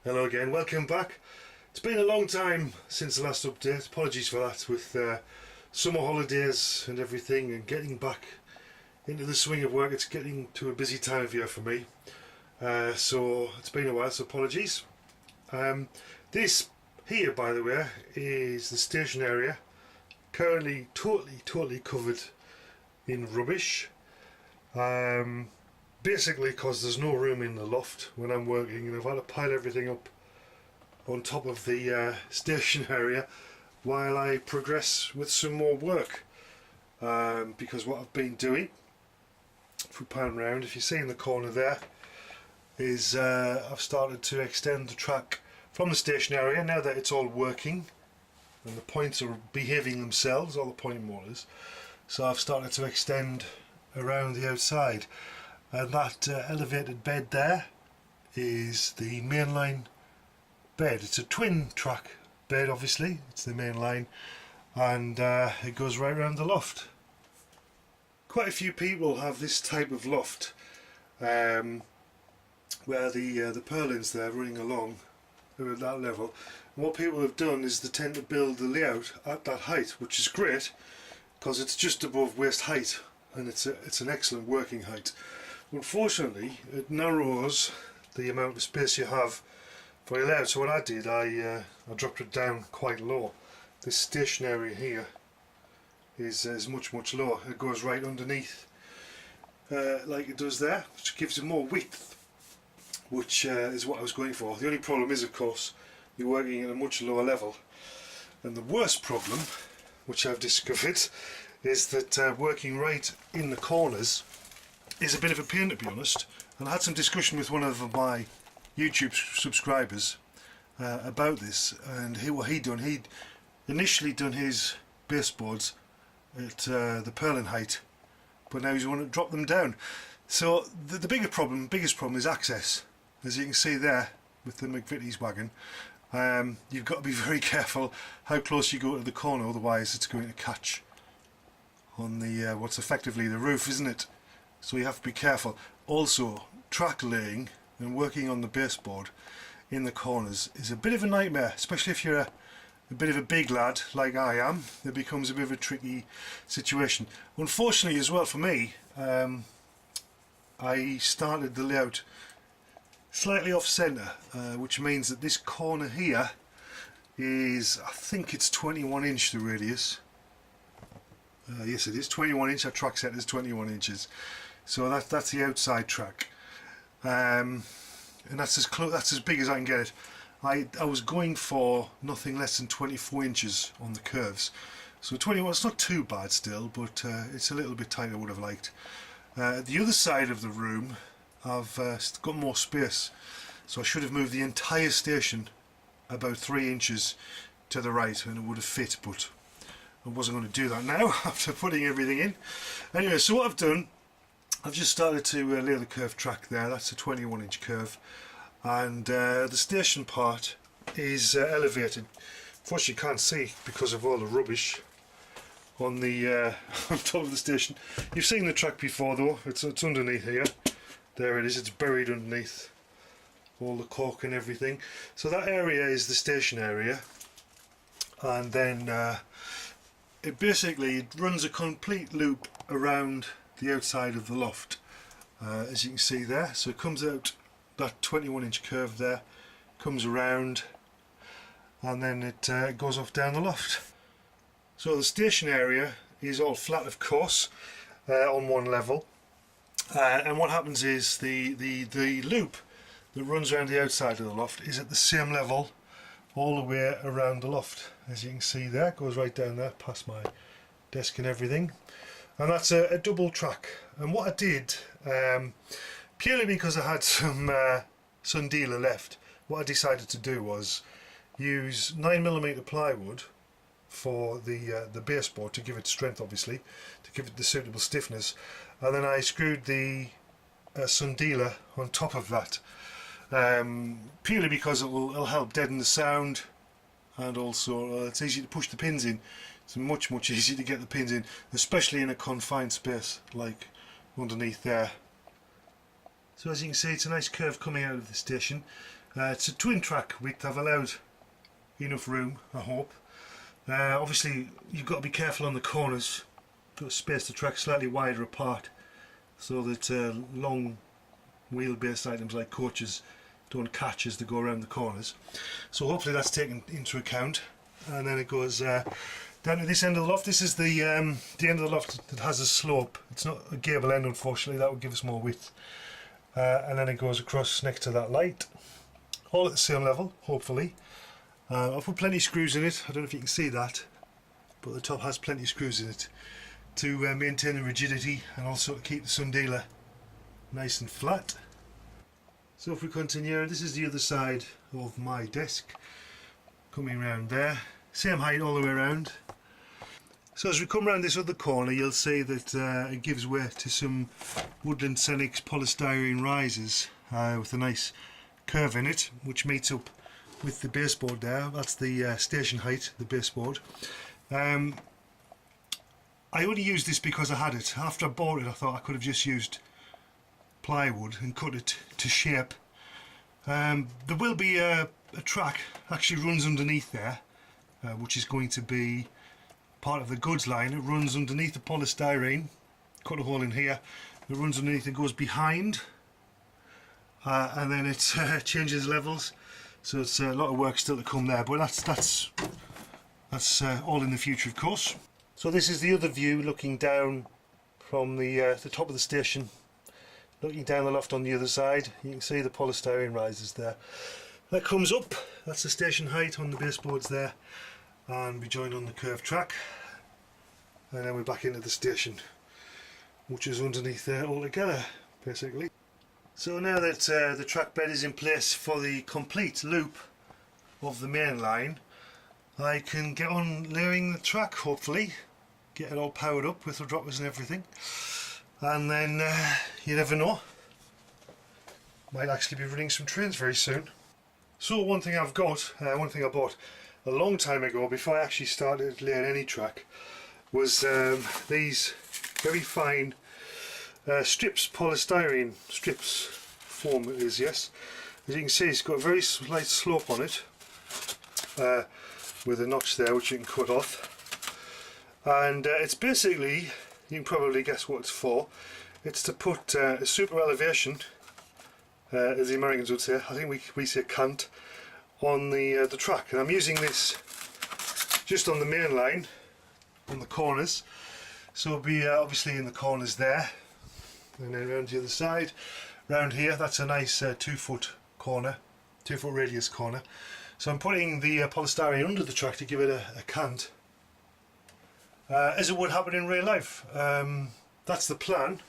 Hello again, welcome back. It's been a long time since the last update. Apologies for that, with summer holidays and everything and getting back into the swing of work. It's getting to a busy time of year for me, so it's been a while, so apologies. This here, by the way, is the station area, currently totally covered in rubbish, basically because there's no room in the loft when I'm working, and I've had to pile everything up on top of the station area while I progress with some more work, because what I've been doing, if we pan round, if you see in the corner there, is I've started to extend the track from the station area now that it's all working and the points are behaving themselves, all the point motors. So I've started to extend around the outside, and that elevated bed there is the Mainline bed. It's a twin track bed, obviously, it's the Mainline, and it goes right around the loft. Quite a few people have this type of loft where the purlins there running along are at that level, and what people have done is they tend to build the layout at that height, which is great because it's just above waist height and it's an excellent working height. Unfortunately, it narrows the amount of space you have for your layout, so what I did, I dropped it down quite low. This station area here is much lower. It goes right underneath like it does there, which gives it more width, which is what I was going for. The only problem is, of course, you're working at a much lower level, and the worst problem, which I've discovered, is that working right in the corners is a bit of a pain, to be honest. And I had some discussion with one of my YouTube subscribers about this, and what he'd done, he'd initially done his baseboards at the purlin height, but now he's wanting to drop them down. So the biggest problem is access. As you can see there with the McVitie's wagon, you've got to be very careful how close you go to the corner, otherwise it's going to catch on the what's effectively the roof, isn't it? So you have to be careful. Also, track laying and working on the baseboard in the corners is a bit of a nightmare, especially if you're a bit of a big lad like I am. It becomes a bit of a tricky situation. Unfortunately as well for me, I started the layout slightly off centre, which means that this corner here is, I think it's 21 inch the radius. Yes, it is 21 inch. Our track set is 21 inches, so that's the outside track, and that's as big as I can get it. I was going for nothing less than 24 inches on the curves, so 21. It's not too bad still, but it's a little bit tighter than I would have liked. The other side of the room, I've got more space, so I should have moved the entire station about 3 inches to the right, and it would have fit, but I wasn't going to do that now after putting everything in. Anyway, so what I've done, I've just started to lay the curved track there. That's a 21 inch curve, and the station part is elevated. Unfortunately you can't see because of all the rubbish on the on top of the station. You've seen the track before though, it's underneath here. There it is, it's buried underneath all the cork and everything. So that area is the station area, and then it basically runs a complete loop around the outside of the loft, as you can see there. So it comes out that 21 inch curve there, comes around, and then it goes off down the loft. So the station area is all flat, of course, on one level, and what happens is the loop that runs around the outside of the loft is at the same level all the way around the loft. As you can see there, it goes right down there past my desk and everything, and that's a double track. And what I did, purely because I had some sundealer left, what I decided to do was use 9mm plywood for the baseboard to give it strength, obviously, to give it the suitable stiffness, and then I screwed the sundealer on top of that, purely because it'll help deaden the sound, and also it's easy to push the pins in. It's much easier to get the pins in, especially in a confined space like underneath there. So as you can see, it's a nice curve coming out of the station, It's a twin track width. I've allowed enough room, I hope. Obviously you've got to be careful on the corners. Got to space the track slightly wider apart so that long wheelbase items like coaches don't catch as they go around the corners. So hopefully that's taken into account. And then it goes down to this end of the loft. This is the end of the loft that has a slope. It's not a gable end, unfortunately. That would give us more width. And then it goes across next to that light, all at the same level, hopefully. I've put plenty of screws in it. I don't know if you can see that, but the top has plenty of screws in it to maintain the rigidity and also to keep the sundealer nice and flat. So if we continue, this is the other side of my desk, coming around there, same height all the way around. So as we come around this other corner, you'll see that it gives way to some Woodland Scenics polystyrene risers with a nice curve in it, which meets up with the baseboard there. That's the station height, the baseboard. I only used this because I had it. After I bought it, I thought I could have just used plywood and cut it to shape. There will be a track actually runs underneath there, which is going to be part of the goods line. It runs underneath the polystyrene, cut a hole in here, it runs underneath and goes behind, and then it changes levels, so it's a lot of work still to come there, but that's all in the future, of course. So this is the other view, looking down from the top of the station, looking down the loft on the other side. You can see the polystyrene risers there. That comes up, that's the station height on the baseboards there, and we join on the curved track, and then we're back into the station, which is underneath there altogether, basically. So now that the track bed is in place for the complete loop of the main line, I can get on layering the track, hopefully, get it all powered up with the droppers and everything, and then you never know, might actually be running some trains very soon. So one thing I bought a long time ago, before I actually started laying any track, was these very fine strips, polystyrene strips, foam it is, yes. As you can see, it's got a very slight slope on it, with a notch there which you can cut off, and it's basically, you can probably guess what it's for. It's to put a super elevation, as the Americans would say. I think we say cant, on the track, and I'm using this just on the main line, on the corners, so it'll be obviously in the corners there, and then around the other side, round here. That's a nice 2-foot corner, 2-foot radius corner. So I'm putting the polystyrene under the track to give it a cant, as it would happen in real life. That's the plan.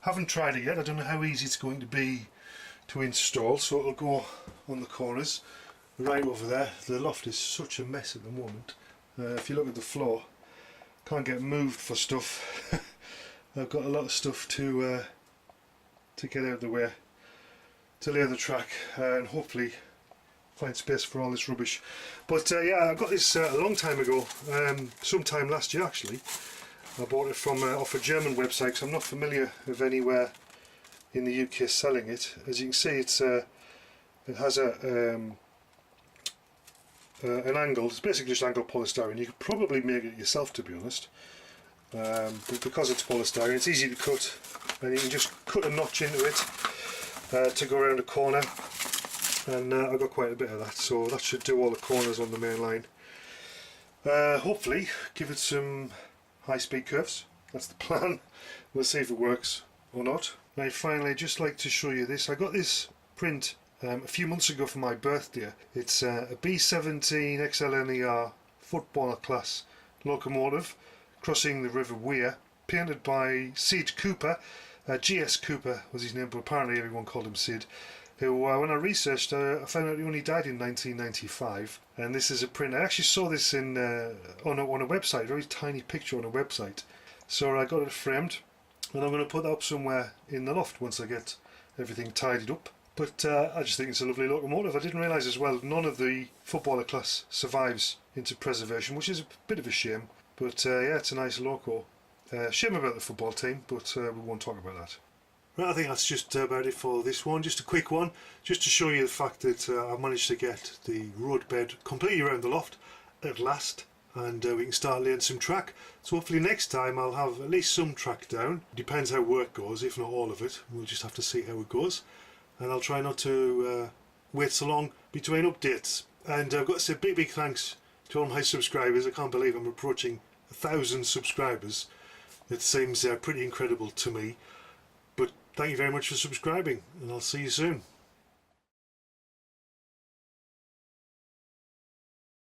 Haven't tried it yet. I don't know how easy it's going to be to install, so it'll go on the corners right over there. The loft is such a mess at the moment. If you look at the floor, can't get moved for stuff. I've got a lot of stuff to get out of the way to lay the track and hopefully find space for all this rubbish. But yeah, I got this a long time ago, sometime last year actually. I bought it from off a German website, so I'm not familiar with anywhere in the UK selling it. As you can see, it's it has an angle. It's basically just angled polystyrene. You could probably make it yourself, to be honest, but because it's polystyrene, it's easy to cut, and you can just cut a notch into it to go around a corner, and I got quite a bit of that, so that should do all the corners on the main line. Hopefully give it some high-speed curves. That's the plan. We'll see if it works or not. Now finally, I'd just like to show you this. I got this print a few months ago for my birthday. It's a B17 XLNER footballer class locomotive crossing the River Wear, painted by Sid Cooper. GS Cooper was his name, but apparently everyone called him Sid, who when I researched, I found out he only died in 1995, and this is a print. I actually saw this in on a website, a very tiny picture on a website, so I got it framed, and I'm going to put that up somewhere in the loft once I get everything tidied up. But I just think it's a lovely locomotive. I didn't realise as well, none of the footballer class survives into preservation, which is a bit of a shame, but yeah, it's a nice loco. Shame about the football team, but we won't talk about that. Right, I think that's just about it for this one. Just a quick one, just to show you the fact that I've managed to get the road bed completely around the loft at last, and we can start laying some track. So hopefully next time I'll have at least some track down. Depends how work goes, if not all of it. We'll just have to see how it goes, and I'll try not to wait so long between updates. And I've got to say big thanks to all my subscribers. I can't believe I'm approaching 1,000 subscribers. It seems pretty incredible to me. But thank you very much for subscribing, and I'll see you soon.